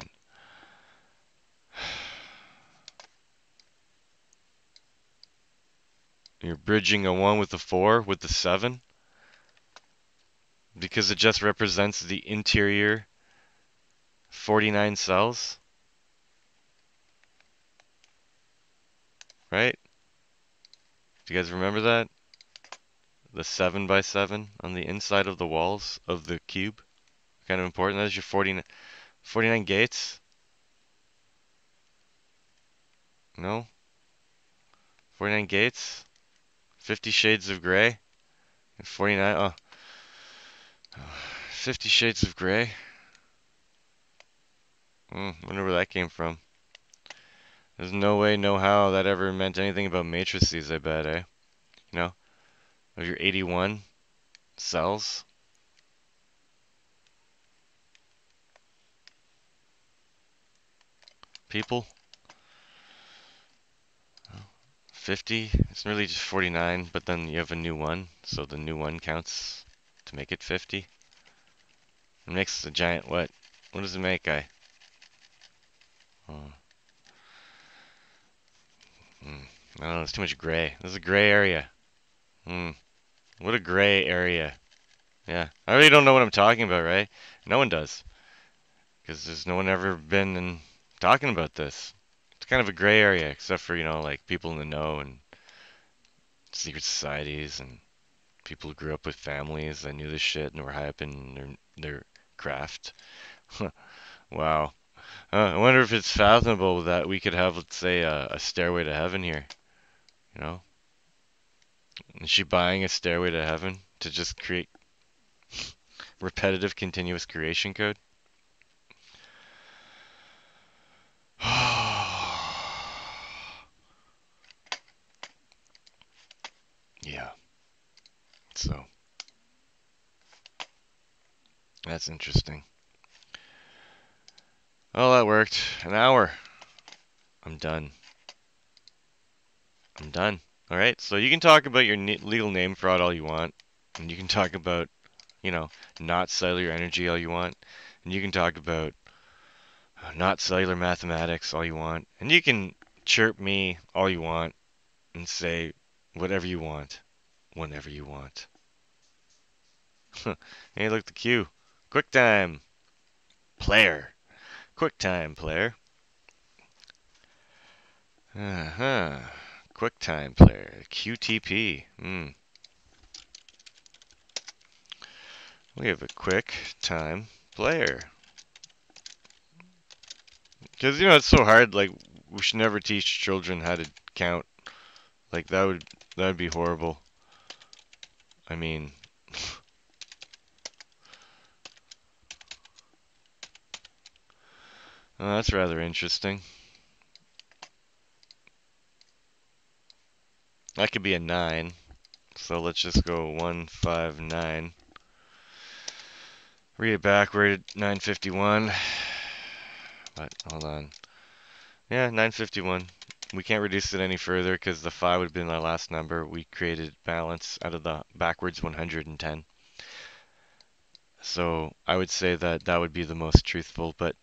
You're bridging a 1 with a 4 with the 7 because it just represents the interior 49 cells, right? Do you guys remember that? The 7 by 7 on the inside of the walls of the cube. Kind of important. That's your 49 gates. No? 49 gates? 50 Shades of Gray? 49? Oh. 50 Shades of Gray? Wonder where that came from. There's no way, no how that ever meant anything about matrices, I bet, eh? Of your 81 cells. People. 50. It's really just 49, but then you have a new one, so the new one counts to make it 50. It makes a giant what? What does it make, guy? Oh. I don't know, it's too much gray. There's a gray area. What a gray area. Yeah, I really don't know what I'm talking about, right? No one does. Because there's no one ever been in talking about this. It's kind of a gray area, except for, like people in the know and secret societies and people who grew up with families that knew this shit and were high up in their craft. Wow. I wonder if it's fathomable that we could have, let's say, a stairway to heaven here. Is she buying a stairway to heaven to just create repetitive, continuous creation code? So that's interesting. Oh, that worked. An hour. I'm done. I'm done. All right. So you can talk about your legal name fraud all you want, and you can talk about, you know, not cellular energy all you want, and you can talk about not cellular mathematics all you want, and you can chirp me all you want and say whatever you want, whenever you want. Hey, look, the queue. QuickTime player. QuickTime player. Uh-huh. QuickTime player. QTP. We have a QuickTime player. Because, it's so hard. Like, we should never teach children how to count. Like, that would be horrible. I mean, oh, that's rather interesting. That could be a 9. So let's just go 159. Read it backward, 951. But hold on. Yeah, 951. We can't reduce it any further because the 5 would have been our last number. We created balance out of the backwards 110. So I would say that that would be the most truthful. But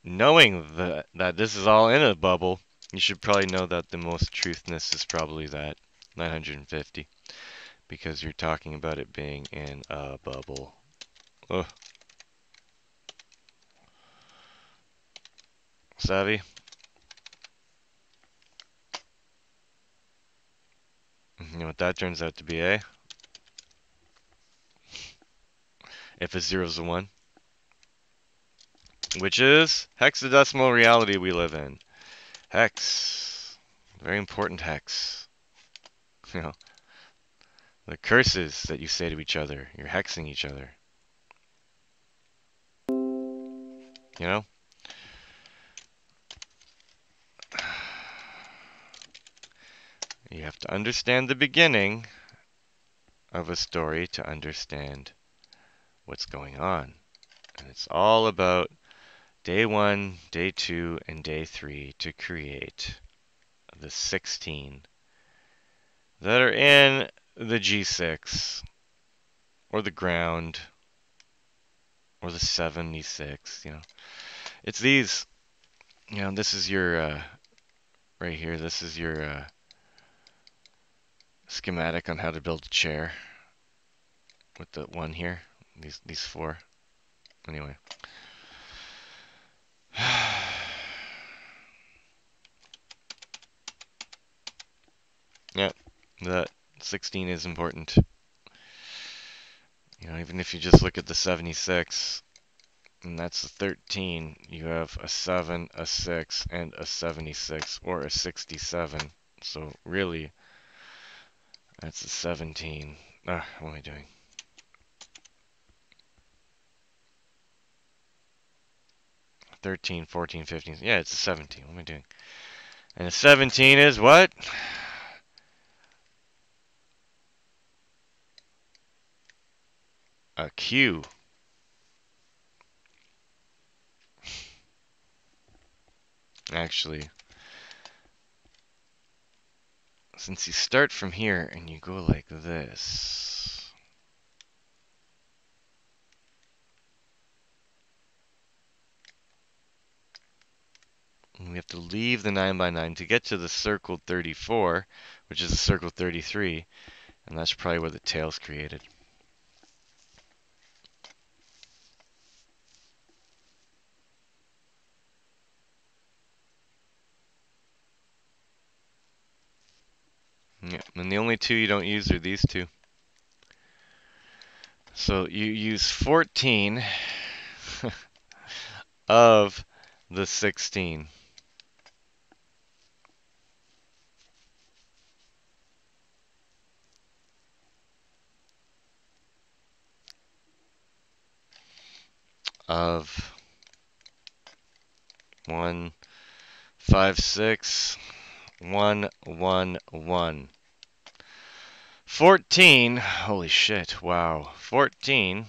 knowing that this is all in a bubble, you should probably know that the most truthness is probably that 950 because you're talking about it being in a bubble. Ugh. Savvy? You know what that turns out to be, eh? If a 0 is a 1. Which is hexadecimal reality we live in. Hex. Very important hex. You know, the curses that you say to each other. You're hexing each other. You know? You have to understand the beginning of a story to understand what's going on. And it's all about day 1, day 2, and day 3 to create the 16 that are in the G6 or the ground or the 76, It's these, this is your, right here, this is your schematic on how to build a chair with the one here, these 4. Anyway. Yeah, that 16 is important. Even if you just look at the 76, and that's a 13, you have a 7, a 6, and a 76, or a 67. So really, that's a 17. What am I doing? 13, 14, 15. Yeah, it's a 17. What am I doing? And a 17 is what? A Q. Actually, since you start from here and you go like this, we have to leave the 9 by 9 to get to the circled 34, which is the circle 33, and that's probably where the tail's created. Yeah, and the only 2 you don't use are these 2. So you use 14 of the 16. Of 1, 5, 6, 1, 1, 1. 14, holy shit, wow. 14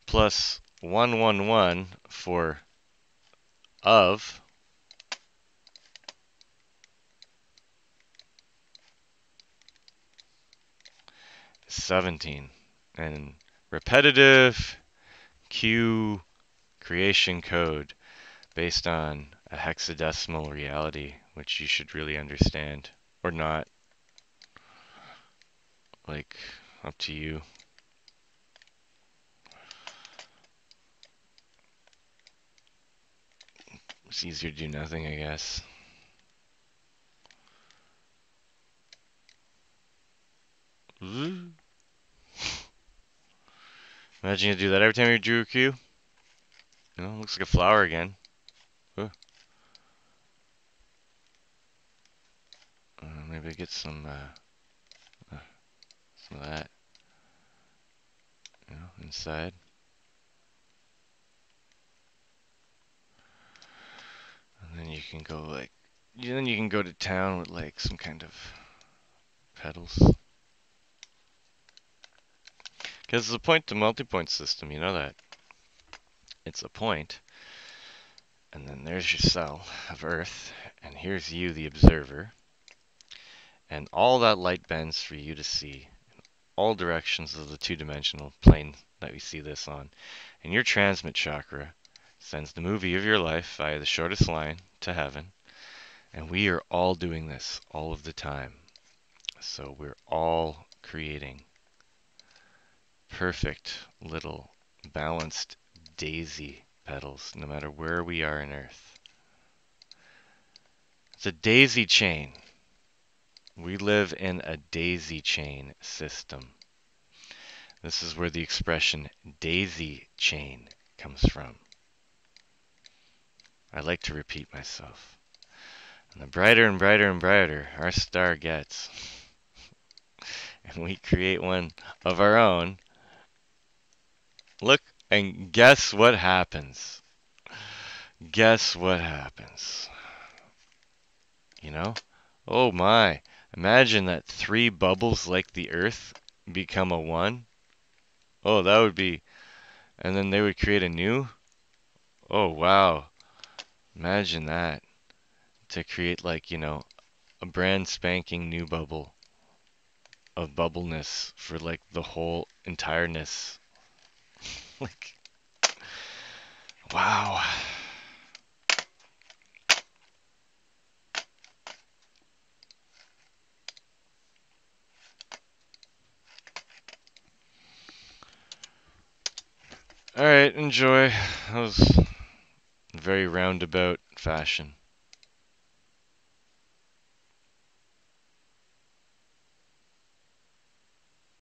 plus 111 for of 17. And repetitive Q creation code based on a hexadecimal reality, which you should really understand. Or not. Like, up to you. It's easier to do nothing, I guess. Imagine you do that every time you drew a Q. You know, looks like a flower again. Maybe get some of that, you know, inside. And then you can go like, then you can go to town with like some kind of petals. Because it's a point to multi-point system, you know that. It's a point, and then there's your cell of Earth, and here's you, the observer, and all that light bends for you to see in all directions of the two-dimensional plane that we see this on. And your transmit chakra sends the movie of your life via the shortest line to heaven, and we are all doing this all of the time. So we're all creating perfect little balanced daisy petals no matter where we are in Earth. It's a daisy chain. We live in a daisy chain system. This is where the expression daisy chain comes from. I like to repeat myself. And the brighter and brighter and brighter our star gets, and we create one of our own, look and guess what happens. Guess what happens. You know? Oh my. Imagine that 3 bubbles like the Earth become a 1. Oh, that would be... And then they would create a new... Oh, wow. Imagine that. To create like, you know, a brand spanking new bubble of bubbleness for like the whole entireness. Like, wow. Alright, enjoy. That was a very roundabout fashion.